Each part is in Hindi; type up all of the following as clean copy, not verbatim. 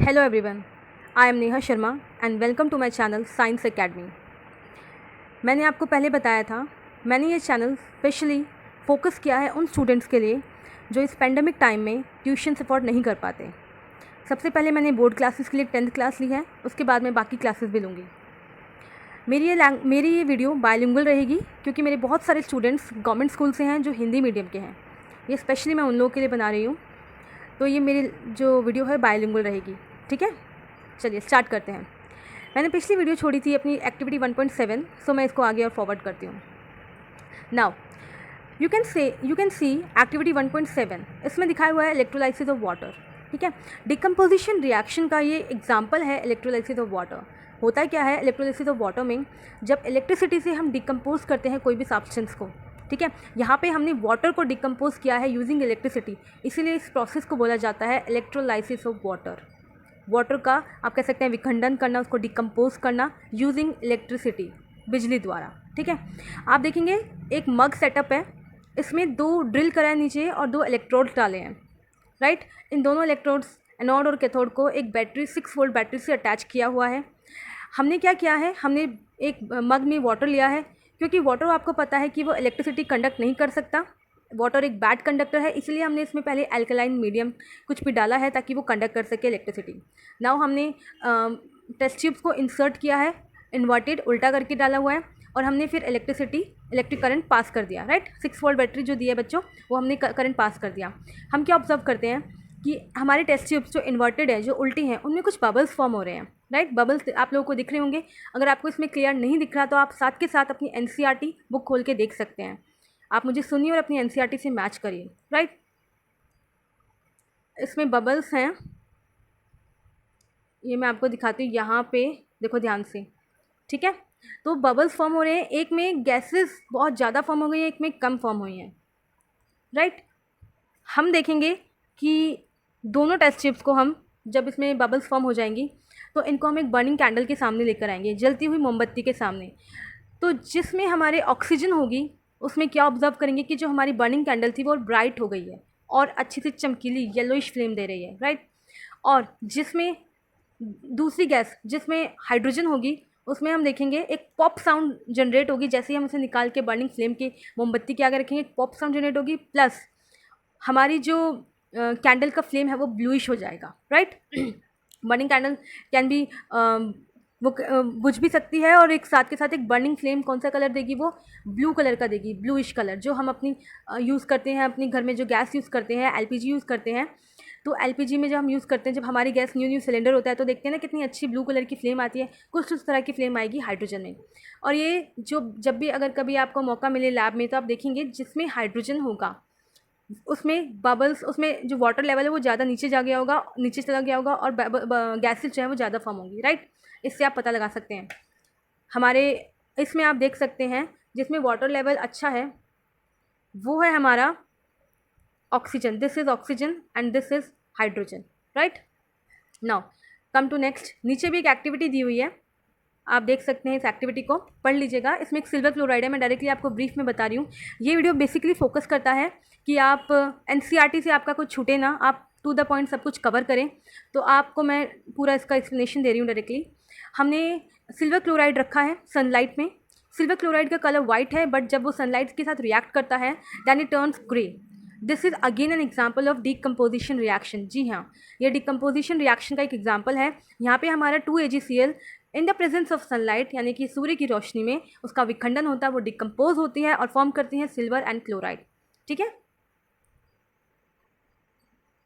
Hello everyone, I am Neha Sharma and welcome to my channel Science Academy। मैंने आपको पहले बताया था, मैंने ये चैनल स्पेशली फोकस किया है उन स्टूडेंट्स के लिए जो इस पेंडेमिक टाइम में ट्यूशन अफोर्ड नहीं कर पाते। सबसे पहले मैंने बोर्ड क्लासेस के लिए 10th क्लास ली है, उसके बाद मैं बाकी क्लासेस भी लूँगी। मेरी ये वीडियो बायलिंगुअल रहेगी क्योंकि मेरे बहुत सारे स्टूडेंट्स गवर्नमेंट स्कूल से हैं जो हिंदी मीडियम के हैं। ये स्पेशली मैं उन लोगों के लिए बना रही हूँ, तो ये मेरी जो वीडियो है बायलिंगुअल रहेगी। ठीक है, चलिए स्टार्ट करते हैं। मैंने पिछली वीडियो छोड़ी थी अपनी एक्टिविटी 1.7, सो मैं इसको आगे और फॉरवर्ड करती हूँ। Now you can see activity 1.7, इसमें दिखाया हुआ है इलेक्ट्रोलाइसिस ऑफ वाटर। ठीक है, डिकम्पोजिशन रिएक्शन का ये एग्जाम्पल है इलेक्ट्रोलाइसिस ऑफ वाटर। होता क्या है इलेक्ट्रोलाइसिस ऑफ वाटर में, जब इलेक्ट्रिसिटी से हम डिकम्पोज करते हैं कोई भी सब्सटेंस को। ठीक है, यहाँ पे हमने वाटर को डिकम्पोज किया है यूजिंग इलेक्ट्रिसिटी, इसीलिए इस प्रोसेस को बोला जाता है इलेक्ट्रोलाइसिस ऑफ वाटर। वाटर का आप कह सकते हैं विखंडन करना, उसको डिकम्पोज करना यूजिंग इलेक्ट्रिसिटी, बिजली द्वारा। ठीक है, आप देखेंगे एक मग सेटअप है, इसमें 2 ड्रिल करा है नीचे और 2 इलेक्ट्रोड डाले हैं। राइट, इन दोनों इलेक्ट्रोड्स एनोड और कैथोड को एक बैटरी 6 वोल्ट बैटरी से अटैच किया हुआ है। हमने क्या किया है, हमने एक मग में वाटर लिया है, क्योंकि वाटर आपको पता है कि वो इलेक्ट्रिसिटी कंडक्ट नहीं कर सकता। वाटर एक बैड कंडक्टर है, इसलिए हमने इसमें पहले अल्कलाइन मीडियम कुछ भी डाला है ताकि वो कंडक्ट कर सके इलेक्ट्रिसिटी। नाउ हमने टेस्ट ट्यूब्स को इंसर्ट किया है, इन्वर्टेड उल्टा करके डाला हुआ है, और हमने फिर इलेक्ट्रिक करंट पास कर दिया। राइट, 6 वोल्ट बैटरी जो दी है बच्चों, वो हमने करंट पास कर दिया। हम क्या ऑब्जर्व करते हैं कि हमारे टेस्ट ट्यूब्स जो इन्वर्टेड है, जो उल्टी हैं, उनमें कुछ बबल्स फॉर्म हो रहे हैं। राइट, बबल्स आप लोगों को दिख रहे होंगे। अगर आपको इसमें क्लियर नहीं दिख रहा तो आप साथ के साथ अपनी NCERT बुक खोल के देख सकते हैं। आप मुझे सुनिए और अपनी NCERT से मैच करिए। राइट, इसमें बबल्स हैं, ये मैं आपको दिखाती हूँ, यहाँ पे देखो ध्यान से। ठीक है, तो बबल्स फॉर्म हो रहे हैं, एक में गैसेस बहुत ज़्यादा फॉर्म हो गई है, एक में कम फॉर्म हुई हैं। राइट, हम देखेंगे कि दोनों टेस्ट ट्यूब्स को हम जब इसमें बबल्स फॉर्म हो जाएंगी तो इनको हम एक बर्निंग कैंडल के सामने लेकर आएंगे, जलती हुई मोमबत्ती के सामने। तो जिसमें हमारे ऑक्सीजन होगी उसमें क्या ऑब्जर्व करेंगे कि जो हमारी बर्निंग कैंडल थी वो ब्राइट हो गई है और अच्छी सी चमकीली येलोइश फ्लेम दे रही है। राइट, और जिसमें दूसरी गैस जिसमें हाइड्रोजन होगी उसमें हम देखेंगे एक पॉप साउंड जनरेट होगी। जैसे ही हम इसे निकाल के बर्निंग फ्लेम के मोमबत्ती के आगे रखेंगे, एक पॉप साउंड जनरेट होगी, प्लस हमारी जो कैंडल का फ्लेम है वो ब्लूइश हो जाएगा। Right, burning candle can be वो बुझ भी सकती है, और एक साथ के साथ एक बर्निंग फ्लेम कौन सा कलर देगी, वो ब्लू कलर का देगी, ब्लूइश कलर, जो हम अपनी यूज़ करते हैं अपने घर में, जो गैस यूज़ करते हैं, LPG यूज़ करते हैं। तो LPG में जब हम यूज़ करते हैं, जब हमारी गैस न्यू सिलेंडर होता है, तो देखते हैं ना कितनी अच्छी ब्लू कलर की फ्लेम आती है, कुछ उस तरह की फ्लेम आएगी हाइड्रोजन में। और ये जो जब भी अगर कभी आपको मौका मिले लैब में, तो आप देखेंगे जिसमें हाइड्रोजन होगा उसमें बबल्स, उसमें जो वाटर लेवल है वो ज़्यादा नीचे जा गया होगा, नीचे चला गया होगा, और गैसेज जो है वो ज़्यादा फॉर्म होंगी। राइट, इससे आप पता लगा सकते हैं। हमारे इसमें आप देख सकते हैं जिसमें वाटर लेवल अच्छा है वो है हमारा oxygen. This is oxygen and this is hydrogen. Right, now come to next. नीचे भी एक एक्टिविटी दी हुई है, आप देख सकते हैं, इस एक्टिविटी को पढ़ लीजिएगा। इसमें एक सिल्वर क्लोराइड है, मैं डायरेक्टली आपको ब्रीफ में बता रही हूँ। ये वीडियो बेसिकली फोकस करता है कि आप NCERT से आपका कुछ छूटे ना, आप टू द पॉइंट सब कुछ कवर करें। तो आपको मैं पूरा इसका एक्सप्लेनेशन दे रही हूँ डायरेक्टली। हमने सिल्वर क्लोराइड रखा है सनलाइट में। सिल्वर क्लोराइड का कलर वाइट है, बट जब वो सनलाइट के साथ रिएक्ट करता है then it turns grey. This is again an example of decomposition reaction. जी हाँ, ये डिकम्पोजिशन रिएक्शन का एक एग्जाम्पल है। यहाँ पे हमारा 2AgCl in the presence of sunlight, यानी कि सूर्य की रोशनी में उसका विखंडन होता है, वो डिकम्पोज होती है और फॉर्म करती हैं सिल्वर एंड क्लोराइड। ठीक है,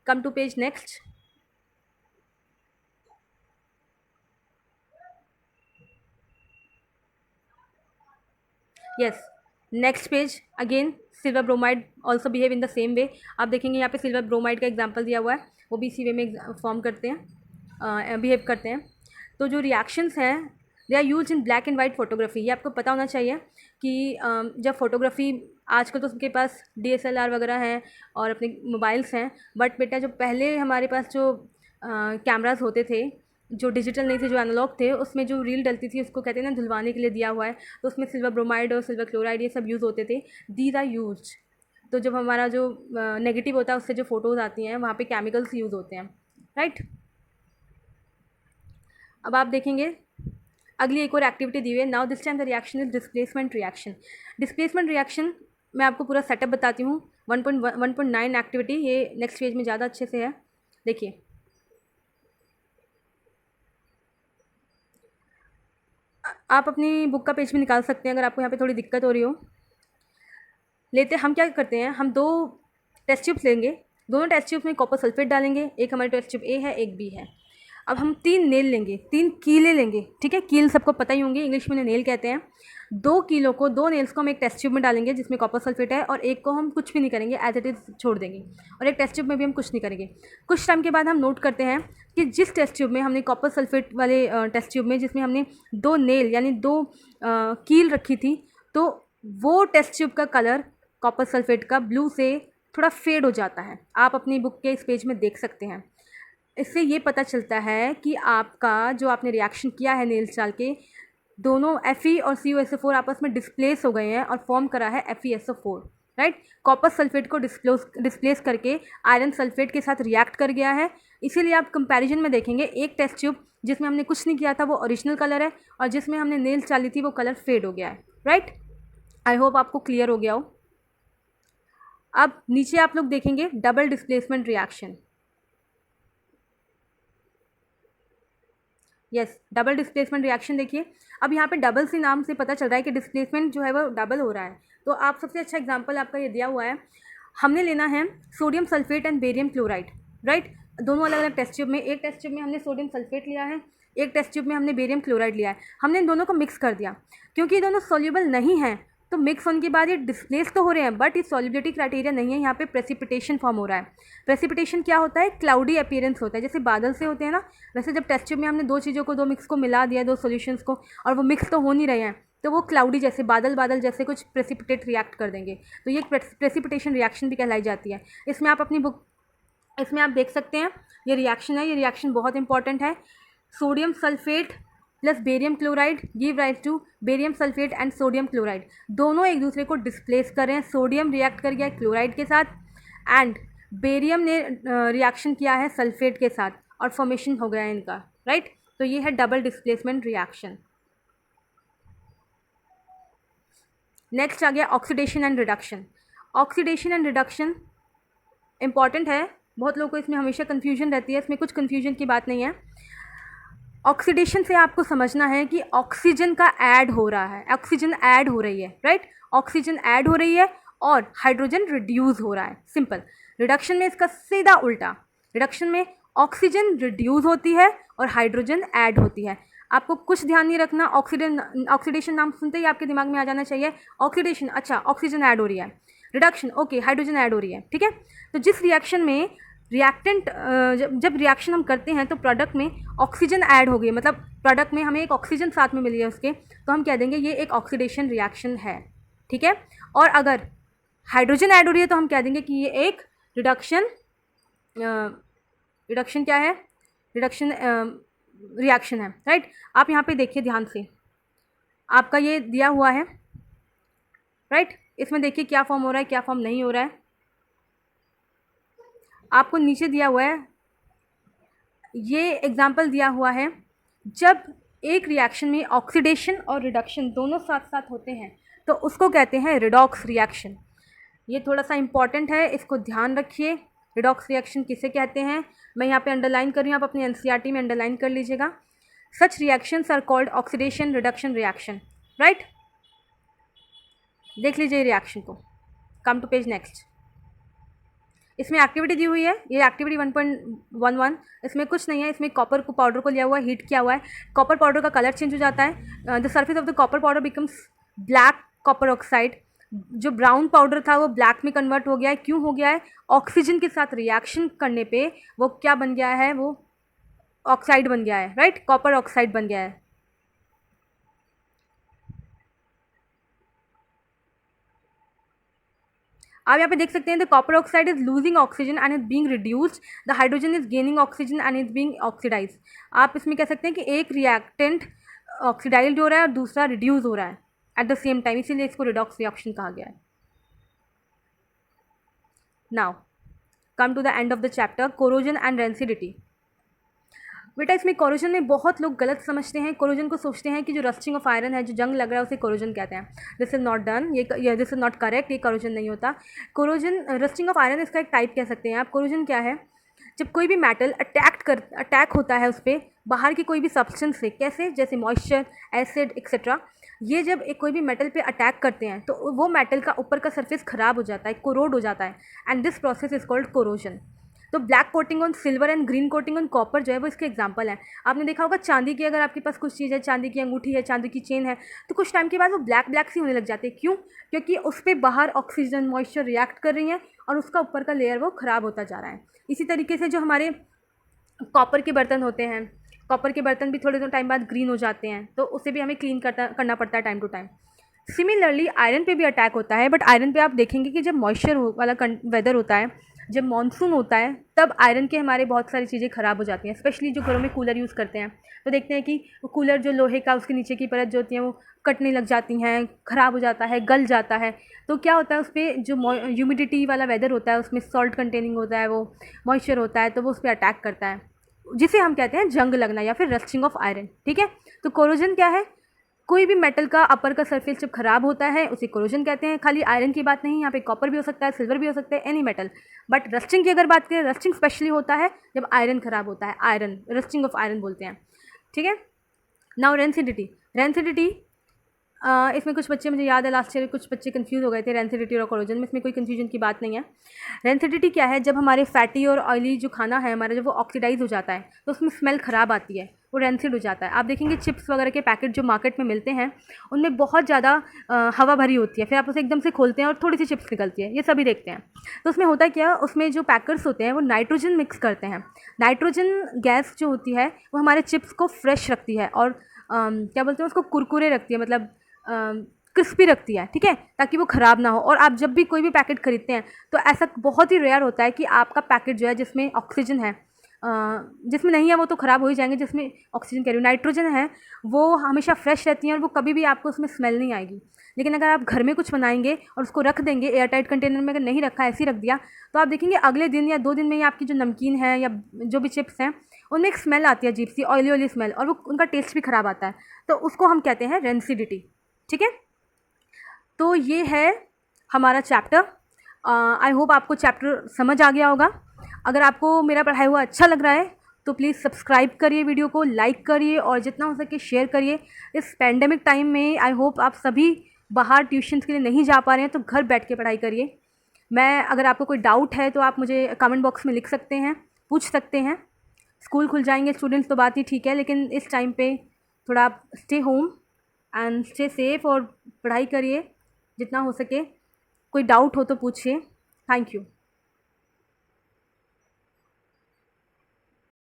come to page next. Yes, next page again silver bromide also behave in the same way. आप देखेंगे यहाँ पे सिल्वर ब्रोमाइड का एग्जाम्पल दिया हुआ है, वो भी इसी वे में फॉर्म करते हैं, बिहेव करते हैं। तो जो रिएक्शंस हैं they are use in black and white photography. ये आपको पता होना चाहिए कि जब फोटोग्राफी, आजकल तो सबके पास DSLR वगैरह हैं और अपने मोबाइल्स हैं, बट बेटा जो पहले हमारे पास जो कैमराज होते थे, जो डिजिटल नहीं थे, जो एनालॉग थे, उसमें जो रील डलती थी उसको कहते हैं ना धुलवाने के लिए दिया हुआ है, तो उसमें सिल्वर ब्रोमाइड और सिल्वर क्लोराइड ये सब यूज़ होते थे। These are use. तो जब हमारा जो नेगेटिव होता है उससे जो फ़ोटोज़ आती हैं वहाँ पे केमिकल्स यूज़ होते हैं। राइट, अब आप देखेंगे अगली एक और एक्टिविटी दी हुई है। Now this time the reaction is displacement reaction. Displacement reaction मैं आपको पूरा सेटअप बताती हूँ। 1.9 एक्टिविटी, ये नेक्स्ट पेज में ज़्यादा अच्छे से है। देखिए आप अपनी बुक का पेज भी निकाल सकते हैं अगर आपको यहाँ पे थोड़ी दिक्कत हो रही हो। लेते हम क्या करते हैं, हम 2 टेस्ट ट्यूब्स लेंगे, दोनों टेस्ट ट्यूब्स में कॉपर सल्फेट डालेंगे। एक हमारी टेस्ट ट्यूब ए है, एक बी है। अब हम 3 नेल लेंगे, 3 कीलें लेंगे, ठीक है। कील सबको पता ही होंगे, इंग्लिश में नेल कहते हैं। 2 कीलों को, 2 नेल्स को हम एक टेस्ट ट्यूब में डालेंगे जिसमें कॉपर सल्फेट है, और एक को हम कुछ भी नहीं करेंगे, एज इट इज़ छोड़ देंगे, और एक टेस्ट ट्यूब में भी हम कुछ नहीं करेंगे। कुछ टाइम के बाद हम नोट करते हैं कि जिस टेस्ट ट्यूब में हमने कॉपर सल्फेट वाले टेस्ट ट्यूब में जिसमें हमने 2 नेल यानी 2 कील रखी थी, तो वो टेस्ट ट्यूब का कलर कॉपर सल्फेट का ब्लू से थोड़ा फेड हो जाता है। आप अपनी बुक के इस पेज में देख सकते हैं। इससे ये पता चलता है कि आपका जो आपने रिएक्शन किया है नेल्स डाल के, दोनों Fe और CuSO4 आपस में डिस्प्लेस हो गए हैं और फॉर्म करा है FeSO4, राइट। कॉपर सल्फेट को डिस्प्लेस करके आयरन सल्फेट के साथ रिएक्ट कर गया है। इसीलिए आप कंपैरिजन में देखेंगे, एक टेस्ट ट्यूब जिसमें हमने कुछ नहीं किया था वो ओरिजिनल कलर है, और जिसमें हमने नेल्स डाली थी वो कलर फेड हो गया है, राइट। आई होप आपको क्लियर हो गया हो। अब नीचे आप लोग देखेंगे double displacement reaction. Yes, double displacement reaction देखिए। अब यहाँ पे डबल से नाम से पता चल रहा है कि डिस्प्लेसमेंट जो है वो डबल हो रहा है। तो आप सबसे अच्छा एग्जांपल आपका ये दिया हुआ है, हमने लेना है sodium sulphate and barium chloride, right. दोनों अलग अलग टेस्ट ट्यूब में, एक टेस्ट ट्यूब में हमने सोडियम सल्फेट लिया है, एक टेस्ट ट्यूब में हमने बेरियम क्लोराइड लिया है। हमने इन दोनों को मिक्स कर दिया। क्योंकि ये दोनों सॉल्युबल नहीं हैं, तो मिक्स होने के बाद ये डिस्प्लेस तो हो रहे हैं, बट ये सॉल्युबिलिटी क्राइटेरिया नहीं है, यहाँ पे प्रेसिपिटेशन फॉर्म हो रहा है। प्रेसिपिटेशन क्या होता है, क्लाउडी अपीयरेंस होता है, जैसे बादल से होते हैं ना, वैसे जब टेस्ट ट्यूब में हमने 2 चीज़ों को, 2 मिक्स को मिला दिया, 2 सॉल्यूशंस को, और वो मिक्स तो हो नहीं रहे हैं, तो वो क्लाउडी जैसे बादल जैसे कुछ प्रेसिपिटेट रिएक्ट कर देंगे, तो ये प्रेसिपिटेशन रिएक्शन भी कहलाई जाती है। इसमें आप अपनी बुक, इसमें आप देख सकते हैं ये रिएक्शन है, ये रिएक्शन बहुत इंपॉर्टेंट है। Sodium sulphate plus barium chloride give rise to barium sulphate and sodium chloride. दोनों एक दूसरे को डिस्प्लेस कर रहे हैं। सोडियम रिएक्ट कर गया क्लोराइड के साथ, एंड बेरियम ने रिएक्शन किया है सल्फेट के साथ, और फॉर्मेशन हो गया है इनका, राइट। तो ये है डबल डिस्प्लेसमेंट रिएक्शन। नेक्स्ट आ गया oxidation and reduction. Oxidation and reduction important है, बहुत लोगों को इसमें हमेशा कन्फ्यूजन रहती है, इसमें कुछ कन्फ्यूजन की बात नहीं है। ऑक्सीडेशन से आपको समझना है कि ऑक्सीजन का ऐड हो रहा है, ऑक्सीजन ऐड हो रही है, राइट। ऑक्सीजन ऐड हो रही है और हाइड्रोजन रिड्यूस हो रहा है, सिंपल। रिडक्शन में इसका सीधा उल्टा, रिडक्शन में ऑक्सीजन रिड्यूस होती है और हाइड्रोजन ऐड होती है। आपको कुछ ध्यान नहीं रखना, ऑक्सीडेशन नाम सुनते ही आपके दिमाग में आ जाना चाहिए ऑक्सीडेशन, अच्छा ऑक्सीजन ऐड हो रही है। रिडक्शन, ओके हाइड्रोजन ऐड हो रही है, ठीक है। तो जिस रिएक्शन में रिएक्टेंट, जब रिएक्शन हम करते हैं तो प्रोडक्ट में ऑक्सीजन ऐड हो गई, मतलब प्रोडक्ट में हमें एक ऑक्सीजन साथ में मिली है उसके, तो हम कह देंगे ये एक ऑक्सीडेशन रिएक्शन है, ठीक है। और अगर हाइड्रोजन ऐड हो रही है तो हम कह देंगे कि ये एक रिडक्शन, रिडक्शन क्या है, रिडक्शन रिएक्शन है, राइट। आप यहाँ पे देखिए ध्यान से, आपका ये दिया हुआ है, राइट। इसमें देखिए क्या फॉर्म हो रहा है, क्या फॉर्म नहीं हो रहा है। आपको नीचे दिया हुआ है, ये एग्जाम्पल दिया हुआ है, जब एक रिएक्शन में ऑक्सीडेशन और रिडक्शन दोनों साथ साथ होते हैं तो उसको कहते हैं रिडॉक्स रिएक्शन। ये थोड़ा सा इंपॉर्टेंट है, इसको ध्यान रखिए। रिडॉक्स रिएक्शन किसे कहते हैं, मैं यहाँ पे अंडरलाइन कर रही हूँ, आप अपने एनसीईआरटी में अंडरलाइन कर लीजिएगा। Such reactions are called oxidation reduction reaction, right. देख लीजिए रिएक्शन को। Come to page next. इसमें एक्टिविटी दी हुई है, ये एक्टिविटी 1.11। इसमें कुछ नहीं है, इसमें कॉपर को पाउडर को लिया हुआ है, हीट किया हुआ है, कॉपर पाउडर का कलर चेंज हो जाता है। The surface of the copper powder becomes black copper oxide. जो ब्राउन पाउडर था वो ब्लैक में कन्वर्ट हो गया है, क्यों हो गया है, ऑक्सीजन के साथ रिएक्शन करने पे वो क्या बन गया है, वो ऑक्साइड बन गया है, राइट, कॉपर ऑक्साइड बन गया है। आप यहाँ पे देख सकते हैं, the copper oxide is losing oxygen and is being reduced, the hydrogen is gaining oxygen and is being oxidise. आप इसमें कह सकते हैं कि एक रिएक्टेंट ऑक्सीडाइज हो रहा है और दूसरा रिड्यूस हो रहा है एट द सेम टाइम, इसीलिए इसको रिडॉक्स रिएक्शन कहा गया है। Now come to the end of the chapter, corrosion and rancidity. बेटा इसमें कोरोजन में बहुत लोग गलत समझते हैं। कोरोजन को सोचते हैं कि जो रस्टिंग ऑफ आयरन है, जो जंग लग रहा है, उसे कोरोजन कहते हैं। दिस इज़ नॉट डन, ये दिस इज़ नॉट करेक्ट, ये कोरोजन नहीं होता। कोरोजन, रस्टिंग ऑफ आयरन इसका एक टाइप कह सकते हैं आप। कोरोजन क्या है? जब कोई भी मेटल अटैक होता है उस पर बाहर की कोई भी सब्सटेंस से, कैसे? जैसे मॉइस्चर, एसिड एक्सेट्रा, ये जब एक कोई भी मेटल पे अटैक करते हैं तो वो मेटल का ऊपर का सरफेस ख़राब हो जाता है, कोरोड हो जाता है, and this process is called corrosion. तो black coating on silver and green coating on copper जो है वो इसके एग्जांपल है। आपने देखा होगा चांदी की, अगर आपके पास कुछ चीज़ है, चांदी की अंगूठी है, चांदी की चेन है, तो कुछ टाइम के बाद वो ब्लैक ब्लैक सी होने लग जाती है। क्यों? क्योंकि उस पर बाहर ऑक्सीजन, मॉइस्चर रिएक्ट कर रही हैं और उसका ऊपर का लेयर वो ख़राब होता जा रहा है। इसी तरीके से जो हमारे कॉपर के बर्तन होते हैं, कॉपर के बर्तन भी थोड़े टाइम बाद ग्रीन हो जाते हैं, तो उसे भी हमें क्लीन करना पड़ता है time to time. Similarly iron पे भी अटैक होता है, बट आयरन पे आप देखेंगे कि जब मॉइस्चर वाला वेदर होता है, जब मानसून होता है, तब आयरन के हमारे बहुत सारी चीज़ें ख़राब हो जाती हैं। स्पेशली जो घरों में कूलर यूज़ करते हैं तो देखते हैं कि कूलर जो लोहे का, उसके नीचे की परत जो होती है वो कटने लग जाती हैं, ख़राब हो जाता है, गल जाता है। तो क्या होता है, उस पर जो ह्यूमिडिटी वाला वेदर होता है, उसमें सॉल्ट कंटेनिंग होता है, वो मॉइस्चर होता है, तो वो उस पर अटैक करता है, जिसे हम कहते हैं जंग लगना या फिर रस्टिंग ऑफ आयरन। ठीक है, तो कोरोजन क्या है? कोई भी मेटल का अपर का सरफेस जब खराब होता है उसे कोरोजन कहते हैं। खाली आयरन की बात नहीं, यहाँ पे कॉपर भी हो सकता है, सिल्वर भी हो सकता है, एनी मेटल। बट रस्टिंग की अगर बात करें, रस्टिंग स्पेशली होता है जब आयरन खराब होता है, आयरन, रस्टिंग ऑफ आयरन बोलते हैं। ठीक है, नाउ रेंसिडिटी। रेंसिडिटी, इसमें कुछ बच्चे, मुझे याद है लास्ट ईयर कुछ बच्चे कंफ्यूज हो गए थे रेंसिडिटी और कोरोजन में। इसमें कोई कंफ्यूजन की बात नहीं है। रेंसिडिटी क्या है? जब हमारे फैटी और ऑयली जो खाना है हमारा, जब वो ऑक्सीडाइज हो जाता है तो उसमें स्मेल ख़राब आती है, वो रेंसिड हो जाता है। आप देखेंगे चिप्स वगैरह के पैकेट जो मार्केट में मिलते हैं उनमें बहुत ज़्यादा हवा भरी होती है, फिर आप उसे एकदम से खोलते हैं और थोड़ी सी चिप्स निकलती है, ये सभी देखते हैं। तो उसमें होता क्या, उसमें जो पैकर्स होते हैं वो नाइट्रोजन मिक्स करते हैं। नाइट्रोजन गैस जो होती है वो हमारे चिप्स को फ्रेश रखती है और क्या बोलते हैं उसको, कुरकुरे रखती है, मतलब क्रिस्पी रखती है। ठीक है, ताकि वो ख़राब ना हो। और आप जब भी कोई भी पैकेट खरीदते हैं तो ऐसा बहुत ही रेयर होता है कि आपका पैकेट जो है जिसमें ऑक्सीजन है, जिसमें नहीं है वो तो ख़राब हो ही जाएंगे, जिसमें ऑक्सीजन कह रही हूँ, नाइट्रोजन है, वो हमेशा फ्रेश रहती हैं और वो कभी भी आपको उसमें स्मेल नहीं आएगी। लेकिन अगर आप घर में कुछ बनाएंगे और उसको रख देंगे एयर टाइट कंटेनर में, अगर नहीं रखा, ऐसे ही रख दिया, तो आप देखेंगे अगले दिन या 2 दिन में ही आपकी जो नमकीन है या जो भी चिप्स हैं उनमें एक स्मेल आती है, अजीब सी ऑयली ऑयली स्मेल, और वो उनका टेस्ट भी ख़राब आता है। तो उसको हम कहते हैं रेंसिडिटी। ठीक है, तो ये है हमारा चैप्टर। आई होप आपको चैप्टर समझ आ गया होगा। अगर आपको मेरा पढ़ाया हुआ अच्छा लग रहा है तो प्लीज़ सब्सक्राइब करिए, वीडियो को लाइक करिए और जितना हो सके शेयर करिए। इस पैंडेमिक टाइम में आई होप आप सभी बाहर ट्यूशन्स के लिए नहीं जा पा रहे हैं तो घर बैठ के पढ़ाई करिए। मैं, अगर आपको कोई डाउट है तो आप मुझे कमेंट बॉक्स में लिख सकते हैं, पूछ सकते हैं। स्कूल खुल जाएंगे स्टूडेंट्स तो बात ही ठीक है, लेकिन इस टाइम पे थोड़ा आप stay home and stay safe और पढ़ाई करिए जितना हो सके। कोई डाउट हो तो पूछिए। Thank you.